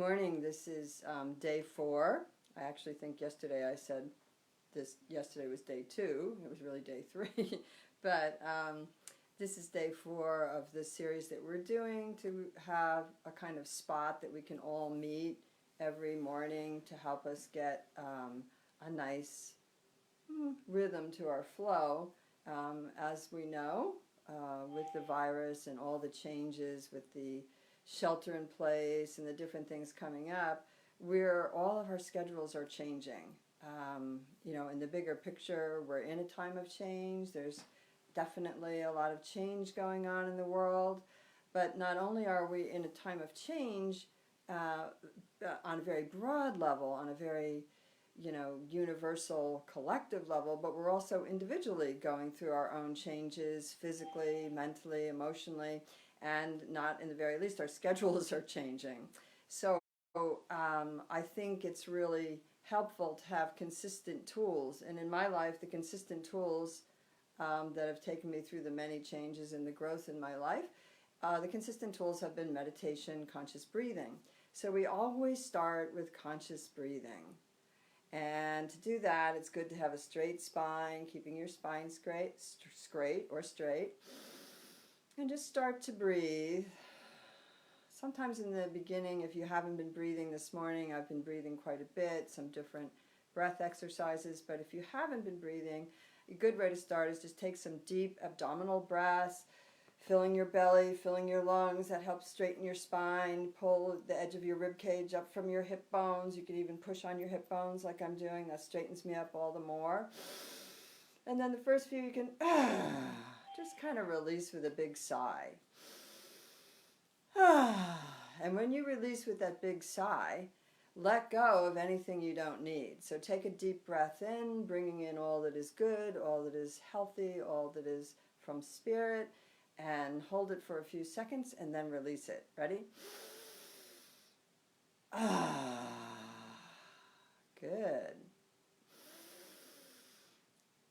morning. This is day 4. I actually think yesterday I said yesterday was day 2. It was really day 3. But this is day 4 of this series that we're doing to have a kind of spot that we can all meet every morning to help us get a nice rhythm to our flow. As we know, with the virus and all the changes with the shelter in place and the different things coming up, all of our schedules are changing. In the bigger picture, we're in a time of change. There's definitely a lot of change going on in the world, but not only are we in a time of change on a very broad level, on a very universal collective level, but we're also individually going through our own changes physically, mentally, emotionally, and not in the very least, our schedules are changing. So I think it's really helpful to have consistent tools. And in my life, the consistent tools that have taken me through the many changes and the growth in my life, the consistent tools have been meditation, conscious breathing. So we always start with conscious breathing. And to do that, it's good to have a straight spine, keeping your spine straight, and just start to breathe. Sometimes in the beginning, if you haven't been breathing this morning, I've been breathing quite a bit, some different breath exercises, but if you haven't been breathing, a good way to start is just take some deep abdominal breaths, filling your belly, filling your lungs. That helps straighten your spine. Pull the edge of your rib cage up from your hip bones. You can even push on your hip bones like I'm doing. That straightens me up all the more. And then the first few you can just kind of release with a big sigh. And when you release with that big sigh, let go of anything you don't need. So take a deep breath in, bringing in all that is good, all that is healthy, all that is from spirit, and hold it for a few seconds and then release it. Ready? Good.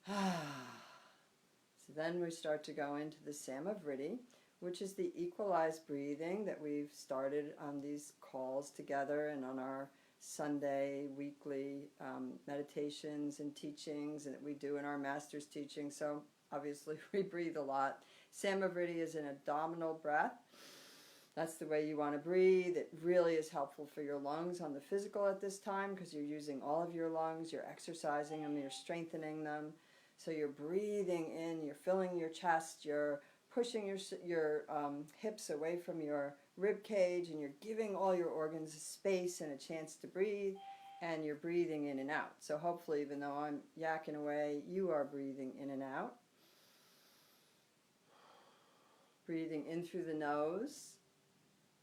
So then we start to go into the Samavriti, which is the equalized breathing that we've started on these calls together and on our Sunday weekly meditations and teachings, and that we do in our master's teaching. So obviously we breathe a lot. Samavriti is an abdominal breath. That's the way you want to breathe. It really is helpful for your lungs on the physical at this time because you're using all of your lungs, you're exercising them, you're strengthening them. So you're breathing in, you're filling your chest, you're pushing your hips away from your rib cage, and you're giving all your organs a space and a chance to breathe, and you're breathing in and out. So hopefully, even though I'm yakking away, you are breathing in and out. Breathing in through the nose,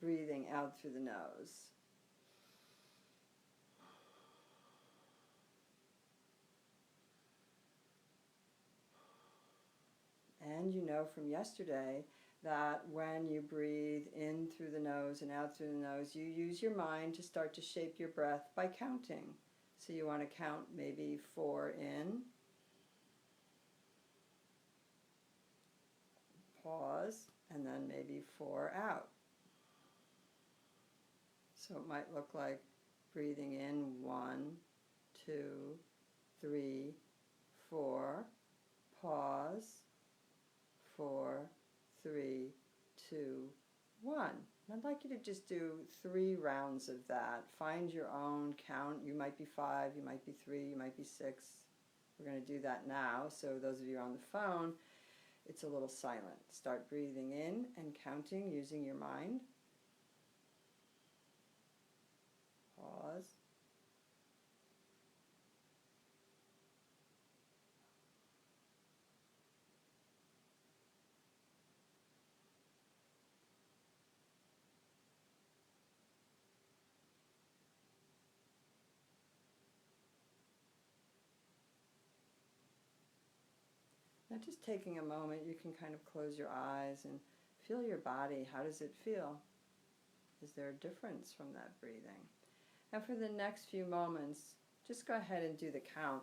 breathing out through the nose. And you know from yesterday that when you breathe in through the nose and out through the nose, you use your mind to start to shape your breath by counting. So you want to count maybe 4 in, pause, and then maybe 4 out. So it might look like breathing in 1, 2, 3, 4, pause, 4, 3, 2, 1. And I'd like you to just do 3 rounds of that. Find your own count. You might be 5, you might be 3, you might be 6. We're going to do that now. So those of you on the phone, it's a little silent. Start breathing in and counting using your mind. Pause. Now just taking a moment, you can kind of close your eyes and feel your body. How does it feel? Is there a difference from that breathing? And for the next few moments, just go ahead and do the count.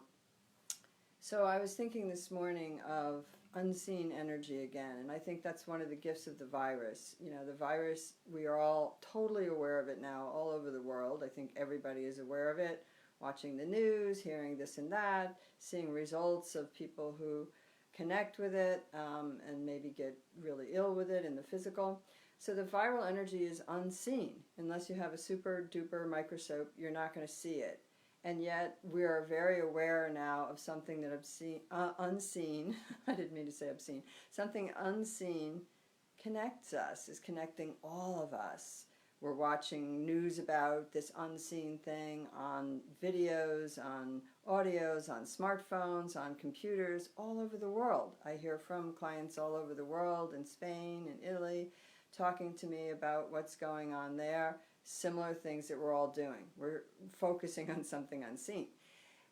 So I was thinking this morning of unseen energy again, and I think that's one of the gifts of the virus. You know, the virus, we are all totally aware of it now all over the world. I think everybody is aware of it, watching the news, hearing this and that, seeing results of people who connect with it and maybe get really ill with it in the physical. So the viral energy is unseen. Unless you have a super duper microscope, you're not going to see it. And yet we are very aware now of something that unseen, I didn't mean to say obscene, something unseen connects us, is connecting all of us. We're watching news about this unseen thing on videos, on audios, on smartphones, on computers, all over the world. I hear from clients all over the world, in Spain, in Italy, talking to me about what's going on there. Similar things that we're all doing. We're focusing on something unseen.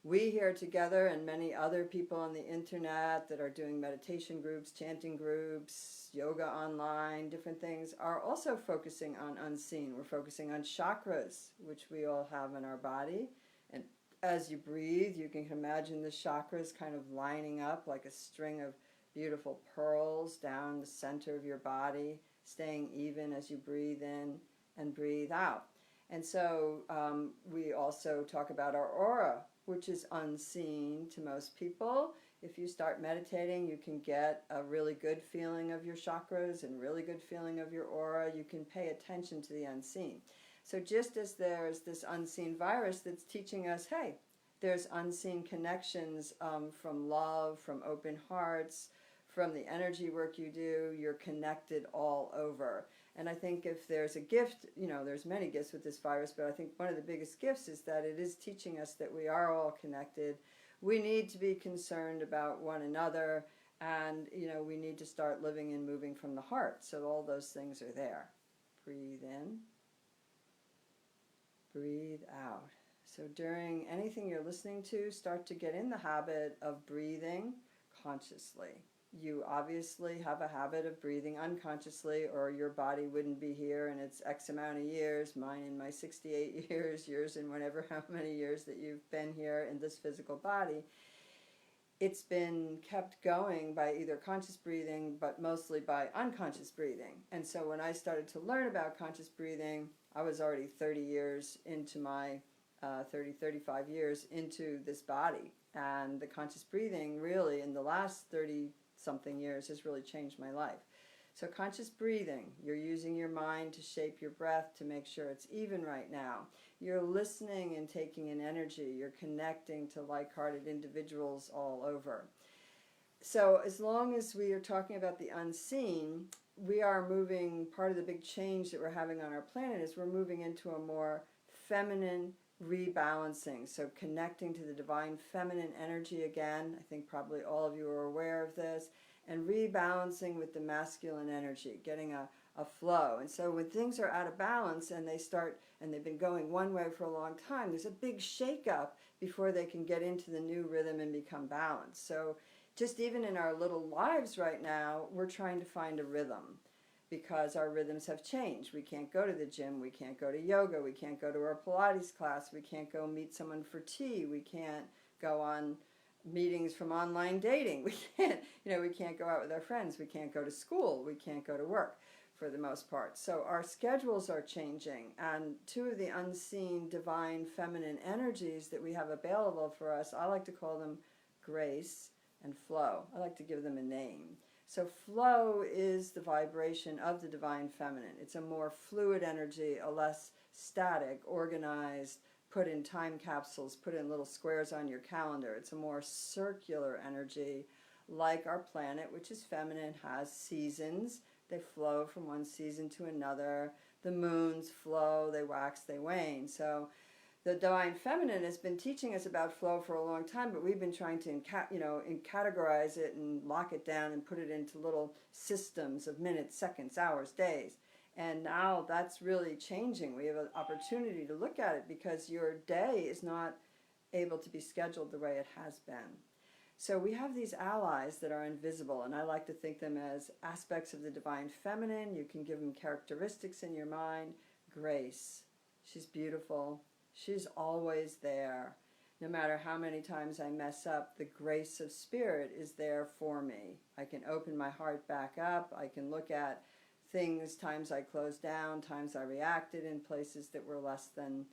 We here together and many other people on the internet that are doing meditation groups, chanting groups, yoga online, different things, are also focusing on unseen. We're focusing on chakras, which we all have in our body. And as you breathe, you can imagine the chakras kind of lining up like a string of beautiful pearls down the center of your body, staying even as you breathe in and breathe out. And so we also talk about our aura, which is unseen to most people. If you start meditating, you can get a really good feeling of your chakras and really good feeling of your aura. You can pay attention to the unseen. So just as there's this unseen virus that's teaching us, hey, there's unseen connections from love, from open hearts, from the energy work you do, you're connected all over. And I think if there's a gift, you know, there's many gifts with this virus, but I think one of the biggest gifts is that it is teaching us that we are all connected. We need to be concerned about one another, and, you know, we need to start living and moving from the heart. So all those things are there. Breathe in. Breathe out. So during anything you're listening to, start to get in the habit of breathing consciously. You obviously have a habit of breathing unconsciously, or your body wouldn't be here in its X amount of years, mine in my 68 years, yours in whatever how many years that you've been here in this physical body. It's been kept going by either conscious breathing, but mostly by unconscious breathing. And so when I started to learn about conscious breathing, I was already 30 years into my 35 years into this body. And the conscious breathing really in the last 30-something years has really changed my life. So conscious breathing, you're using your mind to shape your breath to make sure it's even right now. You're listening and taking in energy. You're connecting to like-hearted individuals all over. So as long as we are talking about the unseen, we are moving, part of the big change that we're having on our planet is we're moving into a more feminine rebalancing, so connecting to the divine feminine energy again. I think probably all of you are aware of this, and rebalancing with the masculine energy, getting a flow. And so when things are out of balance and they've been going one way for a long time, there's a big shake-up before they can get into the new rhythm and become balanced. So just even in our little lives right now, we're trying to find a rhythm, because our rhythms have changed. We can't go to the gym, we can't go to yoga, we can't go to our Pilates class, we can't go meet someone for tea, we can't go on meetings from online dating, we can't go out with our friends, we can't go to school, we can't go to work for the most part. So our schedules are changing, and two of the unseen divine feminine energies that we have available for us, I like to call them grace and flow. I like to give them a name. So flow is the vibration of the divine feminine. It's a more fluid energy, a less static, organized, put in time capsules, put in little squares on your calendar. It's a more circular energy, like our planet, which is feminine, has seasons. They flow from one season to another. The moons flow, they wax, they wane. So the divine feminine has been teaching us about flow for a long time, but we've been trying to categorize it and lock it down and put it into little systems of minutes, seconds, hours, days. And now that's really changing. We have an opportunity to look at it because your day is not able to be scheduled the way it has been. So we have these allies that are invisible, and I like to think them as aspects of the divine feminine. You can give them characteristics in your mind. Grace. She's beautiful. She's always there. No matter how many times I mess up, the grace of Spirit is there for me. I can open my heart back up. I can look at things, times I closed down, times I reacted in places that were less than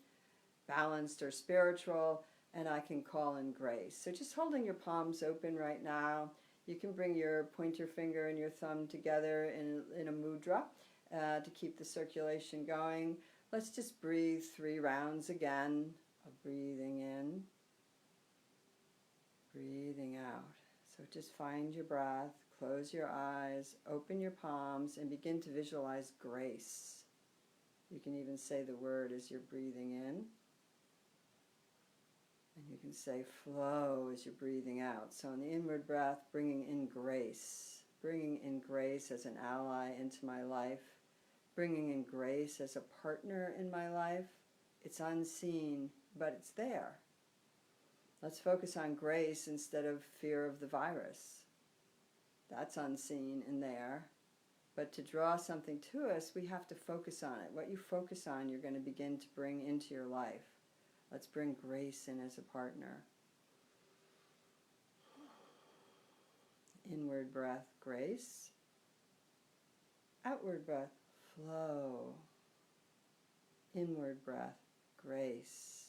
balanced or spiritual, and I can call in grace. So just holding your palms open right now. You can bring your pointer finger and your thumb together in a mudra to keep the circulation going. Let's just breathe 3 rounds again of breathing in, breathing out. So just find your breath, close your eyes, open your palms, and begin to visualize grace. You can even say the word as you're breathing in. And you can say flow as you're breathing out. So in the inward breath, bringing in grace as an ally into my life, bringing in grace as a partner in my life. It's unseen, but it's there. Let's focus on grace instead of fear of the virus. That's unseen and there. But to draw something to us, we have to focus on it. What you focus on, you're going to begin to bring into your life. Let's bring grace in as a partner. Inward breath, grace. Outward breath, flow. Inward breath, grace.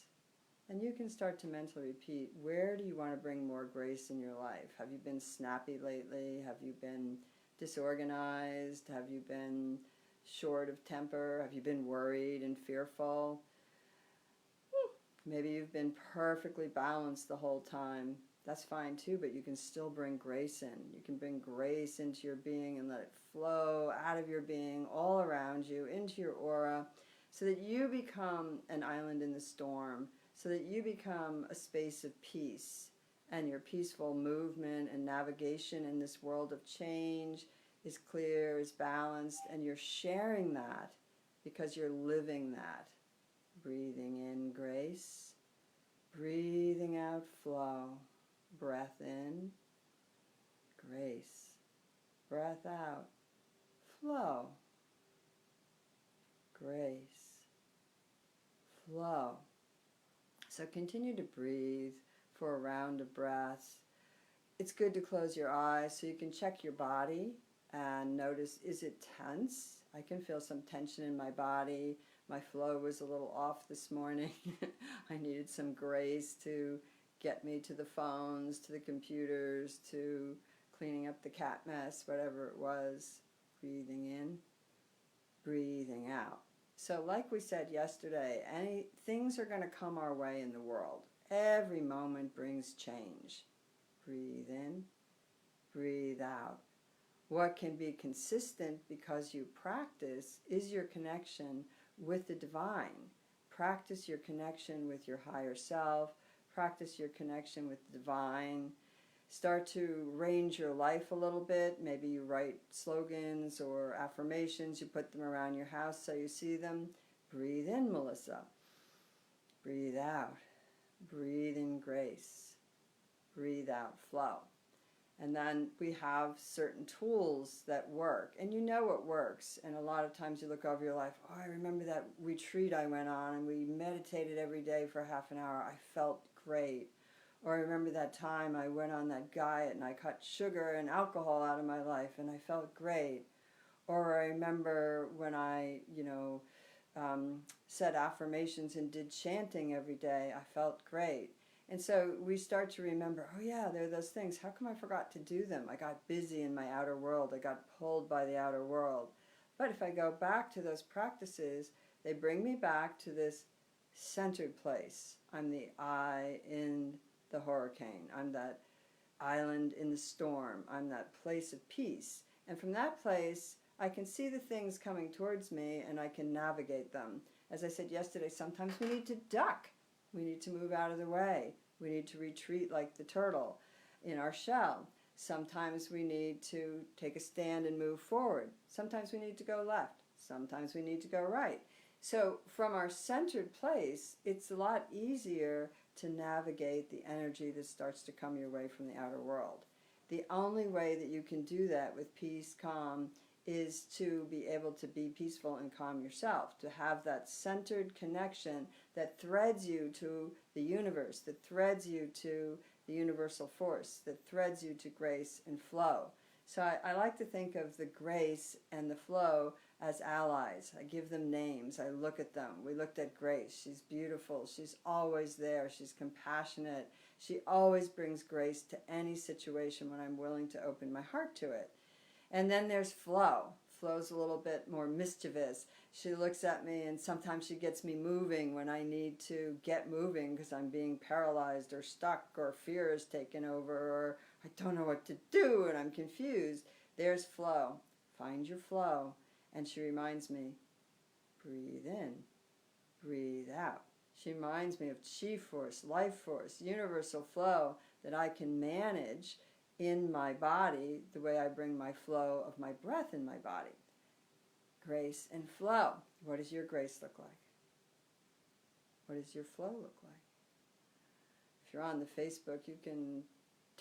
And you can start to mentally repeat, where do you want to bring more grace in your life? Have you been snappy lately? Have you been disorganized? Have you been short of temper? Have you been worried and fearful? Maybe you've been perfectly balanced the whole time. That's fine too, but you can still bring grace in. You can bring grace into your being and let it flow out of your being, all around you, into your aura, so that you become an island in the storm, so that you become a space of peace, and your peaceful movement and navigation in this world of change is clear, is balanced, and you're sharing that because you're living that. Breathing in grace, breathing out flow, breath in, grace, breath out, flow, grace, flow. So continue to breathe for a round of breaths. It's good to close your eyes so you can check your body and notice, is it tense? I can feel some tension in my body. My flow was a little off this morning. I needed some grace to get me to the phones, to the computers, to cleaning up the cat mess, whatever it was. Breathing in, breathing out. So like we said yesterday, things are going to come our way in the world. Every moment brings change. Breathe in, breathe out. What can be consistent because you practice is your connection with the divine. Practice your connection with your higher self. Practice your connection with the divine. Start to range your life a little bit. Maybe you write slogans or affirmations. You put them around your house so you see them. Breathe in, Melissa. Breathe out. Breathe in grace. Breathe out, flow. And then we have certain tools that work. And you know what works. And a lot of times you look over your life, oh, I remember that retreat I went on and we meditated every day for half an hour. I felt great. Or I remember that time I went on that diet and I cut sugar and alcohol out of my life and I felt great. Or I remember when I, said affirmations and did chanting every day, I felt great. And so we start to remember, oh yeah, there are those things. How come I forgot to do them? I got busy in my outer world. I got pulled by the outer world. But if I go back to those practices, they bring me back to this centered place. I'm the eye in the hurricane. I'm that island in the storm. I'm that place of peace. And from that place, I can see the things coming towards me and I can navigate them. As I said yesterday, sometimes we need to duck. We need to move out of the way. We need to retreat like the turtle in our shell. Sometimes we need to take a stand and move forward. Sometimes we need to go left. Sometimes we need to go right. So from our centered place, it's a lot easier to navigate the energy that starts to come your way from the outer world. The only way that you can do that with peace, calm, is to be able to be peaceful and calm yourself, to have that centered connection that threads you to the universe, that threads you to the universal force, that threads you to grace and flow. So I like to think of the grace and the flow as allies. I give them names. I look at them. We looked at Grace. She's beautiful. She's always there. She's compassionate. She always brings grace to any situation when I'm willing to open my heart to it. And then there's Flow. Flow's a little bit more mischievous. She looks at me and sometimes she gets me moving when I need to get moving because I'm being paralyzed or stuck or fear is taken over or I don't know what to do and I'm confused. There's Flow. Find your flow. And she reminds me, breathe in, breathe out. She reminds me of chi force, life force, universal flow that I can manage in my body the way I bring my flow of my breath in my body. Grace and flow. What does your grace look like? What does your flow look like? If you're on the Facebook, you can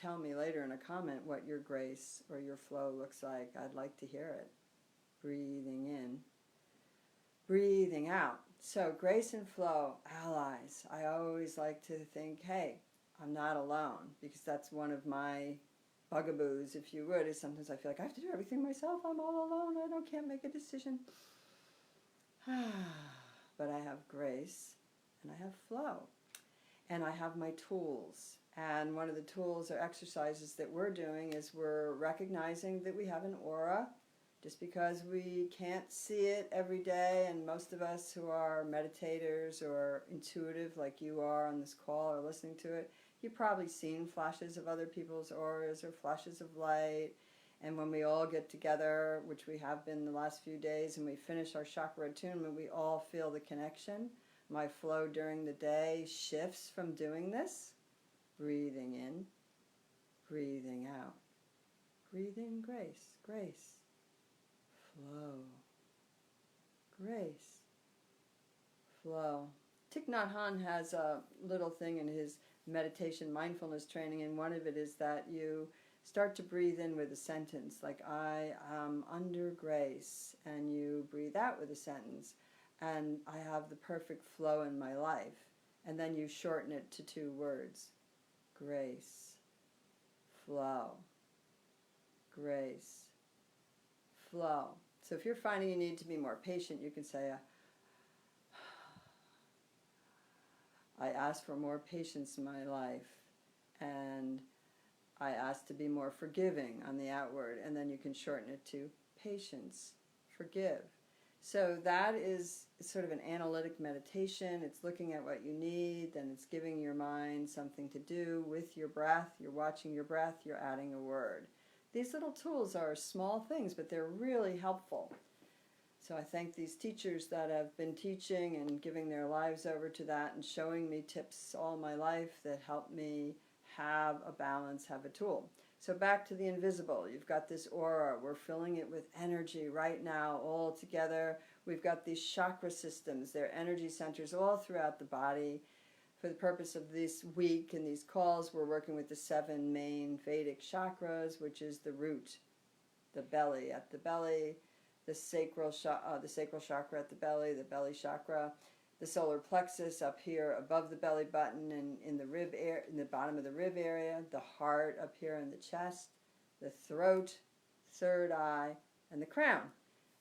tell me later in a comment what your grace or your flow looks like. I'd like to hear it. Breathing in, breathing out. So grace and flow, allies. I always like to think, hey, I'm not alone, because that's one of my bugaboos, if you would, is sometimes I feel like I have to do everything myself. I'm all alone. Can't make a decision. But I have grace and I have flow and I have my tools. And one of the tools or exercises that we're doing is we're recognizing that we have an aura. Just because we can't see it every day, and most of us who are meditators or intuitive like you are on this call or listening to it, you've probably seen flashes of other people's auras or flashes of light. And when we all get together, which we have been the last few days, and we finish our chakra attunement, we all feel the connection. My flow during the day shifts from doing this. Breathing in, breathing out. Breathe in grace, grace. Flow, grace, flow. Thich Nhat Hanh has a little thing in his meditation mindfulness training, and one of it is that you start to breathe in with a sentence, like I am under grace, and you breathe out with a sentence, and I have the perfect flow in my life, and then you shorten it to 2 words, grace, flow, grace, flow. So if you're finding you need to be more patient, you can say, I ask for more patience in my life, and I ask to be more forgiving on the outward, and then you can shorten it to patience, forgive. So that is sort of an analytic meditation. It's looking at what you need, then it's giving your mind something to do with your breath. You're watching your breath, you're adding a word. These little tools are small things, but they're really helpful. So I thank these teachers that have been teaching and giving their lives over to that and showing me tips all my life that help me have a balance, have a tool. So back to the invisible. You've got this aura. We're filling it with energy right now all together. We've got these chakra systems. They're energy centers all throughout the body. For the purpose of this week and these calls, we're working with the 7 main Vedic chakras, which is the root, the belly at the belly, the sacral chakra at the belly chakra, the solar plexus up here above the belly button and in the rib area, in the bottom of the rib area, the heart up here in the chest, the throat, third eye, and the crown.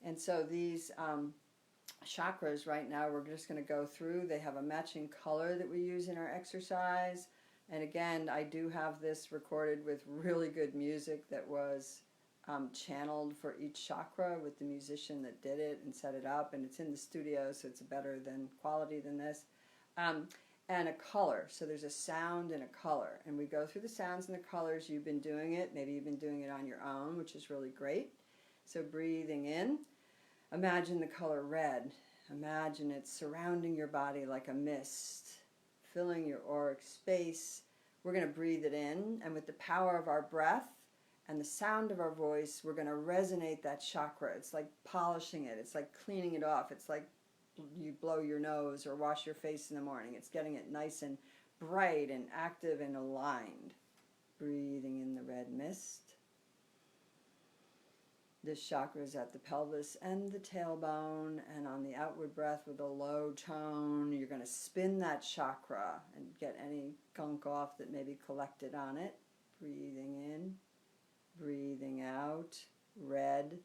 And so these chakras right now we're just going to go through. They have a matching color that we use in our exercise. And again, I do have this recorded with really good music that was channeled for each chakra with the musician that did it and set it up, and it's in the studio, so it's better than quality than this. And a color, so there's a sound and a color, and we go through the sounds and the colors. You've been doing it, maybe you've been doing it on your own, which is really great. So breathing in, imagine the color red. Imagine it surrounding your body like a mist, filling your auric space. We're going to breathe it in, and with the power of our breath and the sound of our voice, we're going to resonate that chakra. It's like polishing it. It's like cleaning it off. It's like you blow your nose or wash your face in the morning. It's getting it nice and bright and active and aligned. Breathing in the red mist. This chakra is at the pelvis and the tailbone, and on the outward breath with a low tone, you're going to spin that chakra and get any gunk off that may be collected on it. Breathing in, breathing out, red.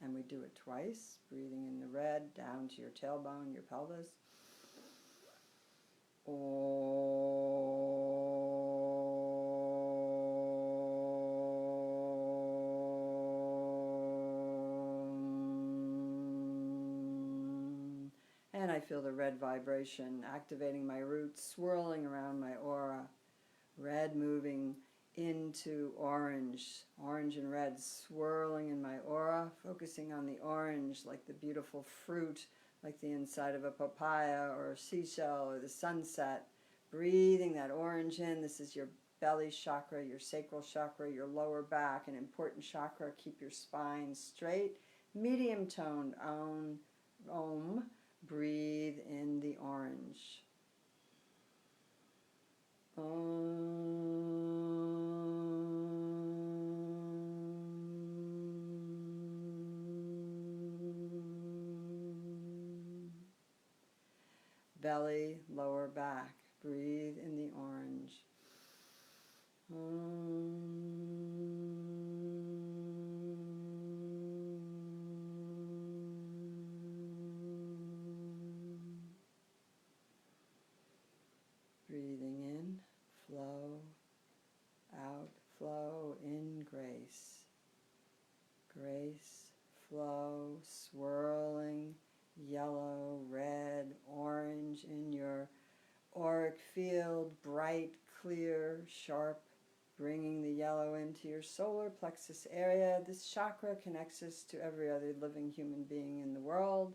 And we do it twice, breathing in the red down to your tailbone, your pelvis. And I feel the red vibration activating my roots, swirling around my aura. Red moving into orange. Orange and red swirling in my aura, focusing on the orange like the beautiful fruit, like the inside of a papaya or a seashell or the sunset. Breathing that orange in. This is your belly chakra, your sacral chakra, your lower back, an important chakra. Keep your spine straight. Medium toned Om. Breathe in the orange. Belly, lower back. Breathe in the orange. Breathing in, flow, out, flow, in grace. Grace, flow, swirling, yellow, red, orange in your auric field, bright, clear, sharp, bringing the yellow into your solar plexus area. This chakra connects us to every other living human being in the world.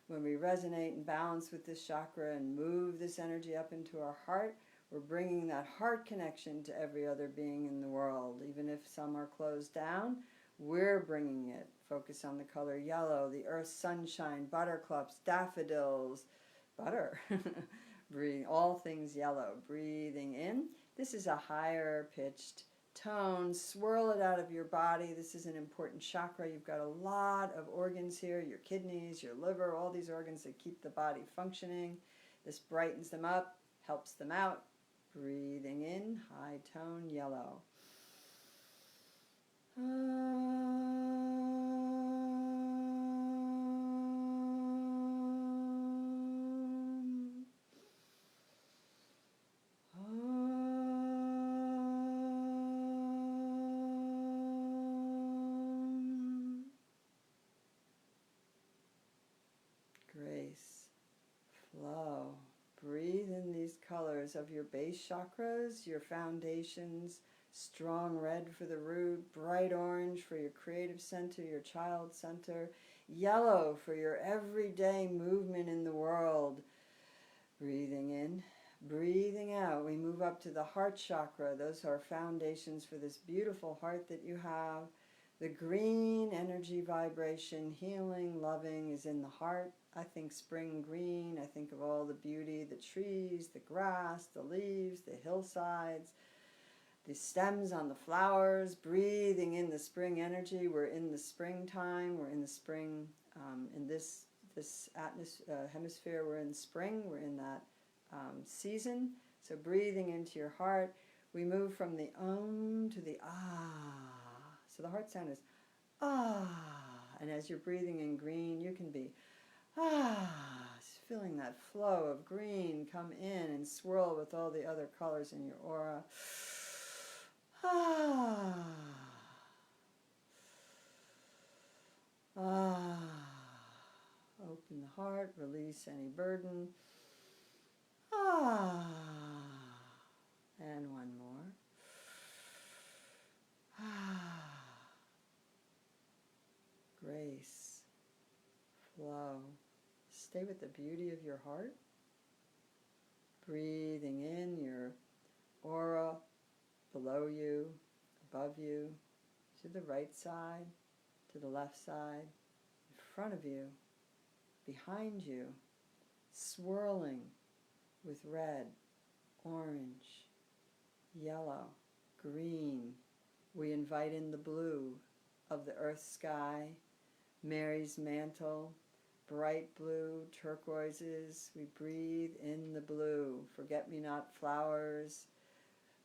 When we resonate and balance with this chakra and move this energy up into our heart, we're bringing that heart connection to every other being in the world. Even if some are closed down, we're bringing it. Focus on the color yellow, the earth sunshine, buttercups, daffodils, butter. Breathing, all things yellow. Breathing in. This is a higher pitched tone. Swirl it out of your body. This is an important chakra. You've got a lot of organs here, your kidneys, your liver, all these organs that keep the body functioning. This brightens them up, helps them out. Breathing in, high tone, yellow. Grace, flow. Breathe in these colors of your base chakras, your foundations. Strong red for the root, bright orange for your creative center, your child center, yellow for your everyday movement in the world. Breathing in, breathing out. We move up to the heart chakra. Those are foundations for this beautiful heart that you have. The green energy vibration, healing, loving, is in the heart. I think spring green. I think of all the beauty, the trees, the grass, the leaves, the hillsides, the stems on the flowers. Breathing in the spring energy. We're in the springtime. We're in the spring. In this hemisphere, we're in spring. We're in that season. So breathing into your heart. We move from the to the ah. So the heart sound is ah. And as you're breathing in green, you can be feeling that flow of green come in and swirl with all the other colors in your aura. Open the heart, release any burden. And one more. Grace, flow. Stay with the beauty of your heart. Breathing in your aura, below you, above you, to the right side, to the left side, in front of you, behind you, swirling with red, orange, yellow, green. We invite in the blue of the earth sky, Mary's mantle, bright blue, turquoises. We breathe in the blue. Forget-me-not flowers,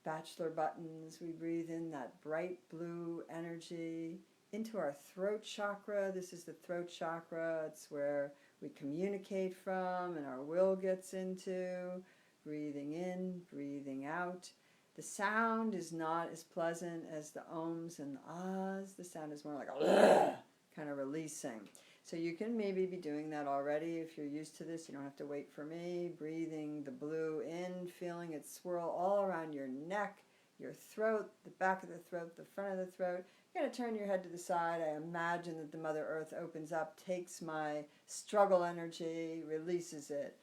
bachelor buttons. We breathe in that bright blue energy into our throat chakra. This is the throat chakra. It's where we communicate from and our will gets into. Breathing in, breathing out. The sound is not as pleasant as the ohms and the ahs. The sound is more like a kind of releasing. So you can maybe be doing that already if you're used to this. You don't have to wait for me. Breathing the blue in, feeling it swirl all around your neck, your throat, the back of the throat, the front of the throat. You're going to turn your head to the side. I imagine that the Mother Earth opens up, takes my struggle energy, releases it.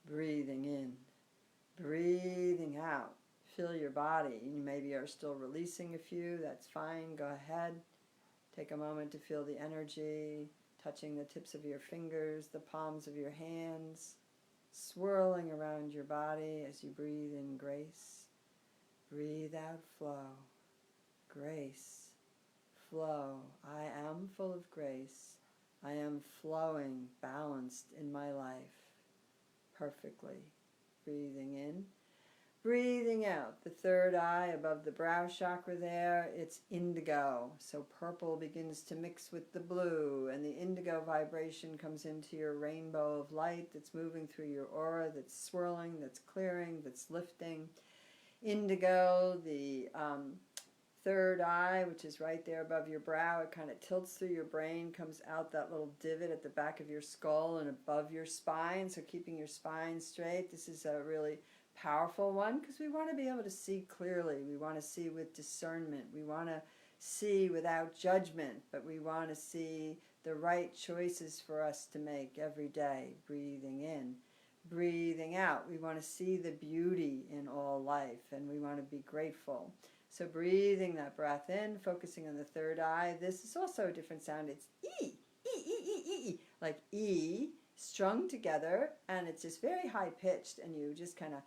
Breathing in, breathing out. Feel your body. You maybe are still releasing a few. That's fine. Go ahead. Take a moment to feel the energy, touching the tips of your fingers, the palms of your hands, swirling around your body as you breathe in grace. Breathe out flow. Grace. Flow. I am full of grace. I am flowing, balanced in my life perfectly. Breathing in. Breathing out. The third eye above the brow chakra there, it's indigo. So purple begins to mix with the blue, and the indigo vibration comes into your rainbow of light that's moving through your aura, that's swirling, that's clearing, that's lifting. Indigo, the third eye, which is right there above your brow, it kind of tilts through your brain, comes out that little divot at the back of your skull and above your spine, so keeping your spine straight. This is a really powerful one because we want to be able to see clearly. We want to see with discernment. We want to see without judgment, but we want to see the right choices for us to make every day. Breathing in, breathing out. We want to see the beauty in all life, and we want to be grateful. So breathing that breath in, focusing on the third eye. This is also a different sound. It's E, E, E, E, E, E. Like E, strung together, and it's just very high-pitched, and you just kind of,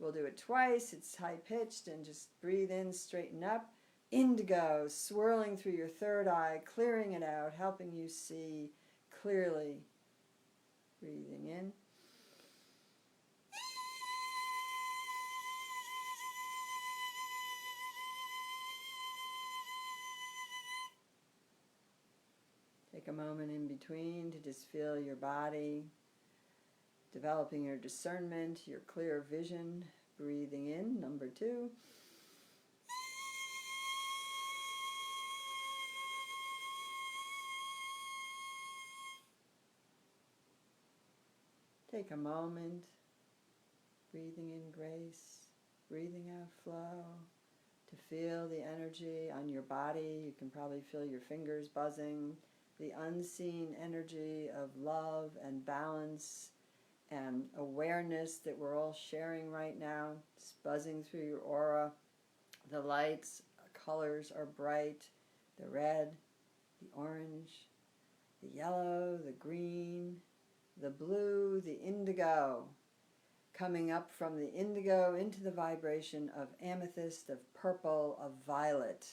we'll do it twice. It's high-pitched, and just breathe in, straighten up. Indigo, swirling through your third eye, clearing it out, helping you see clearly. Breathing in. Take a moment in between to just feel your body, developing your discernment, your clear vision. Breathing in, number 2. Take a moment, breathing in grace, breathing out flow, to feel the energy on your body. You can probably feel your fingers buzzing. The unseen energy of love and balance and awareness that we're all sharing right now. It's buzzing through your aura. The lights, colors are bright. The red, the orange, the yellow, the green, the blue, the indigo. Coming up from the indigo into the vibration of amethyst, of purple, of violet.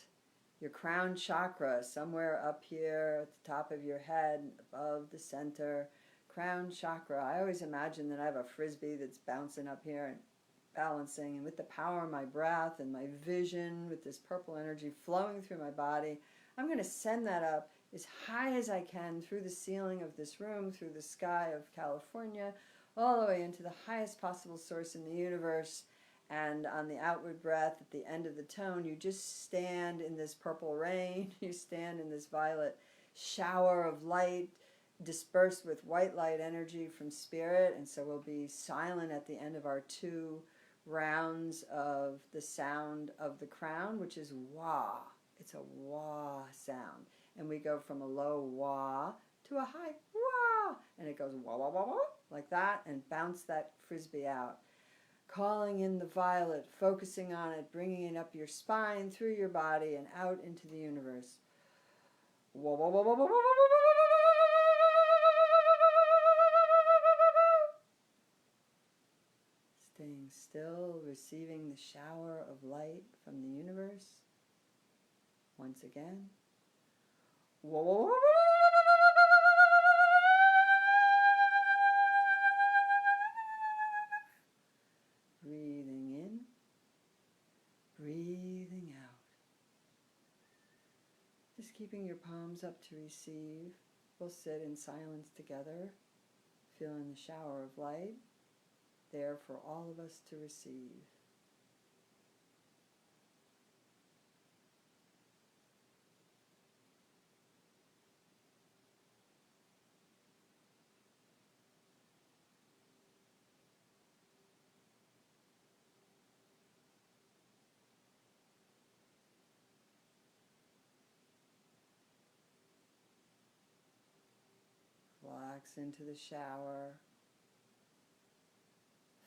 Your crown chakra, somewhere up here at the top of your head, above the center. Crown chakra. I always imagine that I have a frisbee that's bouncing up here and balancing. And with the power of my breath and my vision, with this purple energy flowing through my body, I'm going to send that up as high as I can through the ceiling of this room, through the sky of California, all the way into the highest possible source in the universe. And on the outward breath, at the end of the tone, you just stand in this purple rain. You stand in this violet shower of light, dispersed with white light energy from spirit. And so we'll be silent at the end of our 2 rounds of the sound of the crown, which is wah. It's a wah sound. And we go from a low wah to a high wah, and it goes wah, wah, wah, wah, like that, and bounce that frisbee out. Calling in the violet, focusing on it, bringing it up your spine, through your body, and out into the universe. Wah, wah, wah, wah, wah, wah, wah. Staying still, receiving the shower of light from the universe. Once again. Whoa, whoa, whoa, whoa. Breathing in, breathing out. Just keeping your palms up to receive. We'll sit in silence together, feeling the shower of light there for all of us to receive. Relax into the shower.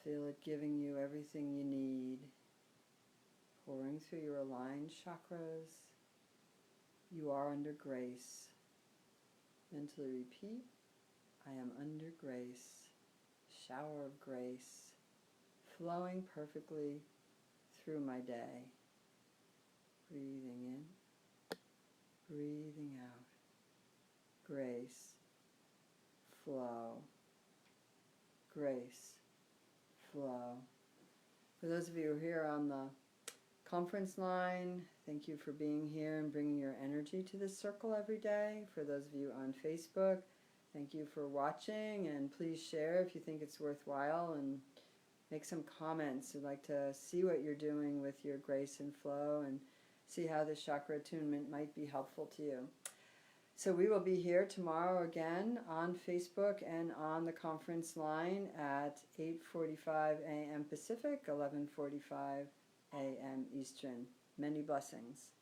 Feel it giving you everything you need. Pouring through your aligned chakras. You are under grace. Mentally repeat, I am under grace. Shower of grace. Flowing perfectly through my day. Breathing in. Breathing out. Grace. Flow. Grace. Flow. For those of you who are here on the conference line, thank you for being here and bringing your energy to this circle every day. For those of you on Facebook, thank you for watching, and please share if you think it's worthwhile and make some comments. I'd like to see what you're doing with your grace and flow and see how this chakra attunement might be helpful to you. So we will be here tomorrow again on Facebook and on the conference line at 8:45 a.m. Pacific, 11:45 a.m. Eastern. Many blessings.